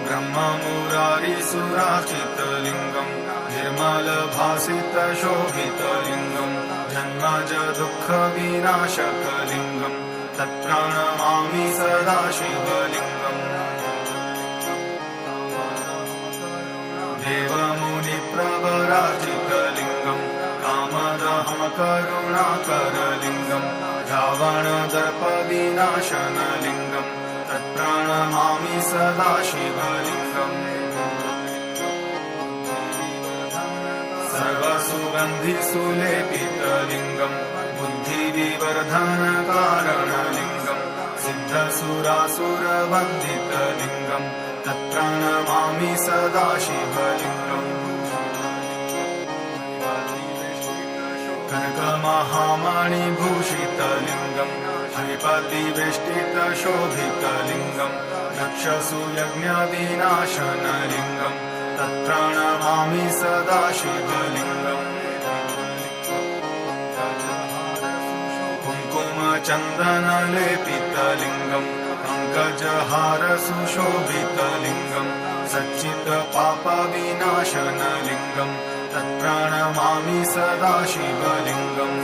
ब्रह्ममुरारिसुरार्चितलिङ्गम् निर्मलभासितशोभितलिङ्गम् जन्मज दुःखविनाशकलिङ्गम् तत्प्रणमामि सदा शिवलिङ्गम् देवमुनिप्रवराजितलिङ्गम् कामदहं करुणाकरलिङ्गम् रावणदर्पविनाशनलिङ्गम् तत्प्रणमामि सदा शिवलिङ्गम् सर्वसुगन्धिसुलेपितलिङ्गम् बुद्धिविवर्धनकारणलिङ्गम् सिद्धसुरासुरवन्दितलिङ्गम् तत्प्रणमामि सदा शिवलिङ्गम् कनकमहामणिभूषितलिङ्गम् हरिपतिवेष्टितशोभितलिङ्गम् दक्षसूयज्ञविनाशनलिङ्गम् तत्प्रणमामि सदा शिवलिङ्गम् कुङ्कुमचन्दनलेपितलिङ्गम् पङ्कजहारसुशोभितलिङ्गम् सच्चित्पापविनाशनलिङ्गम् तत्प्रणमामि सदा शिवलिङ्गम्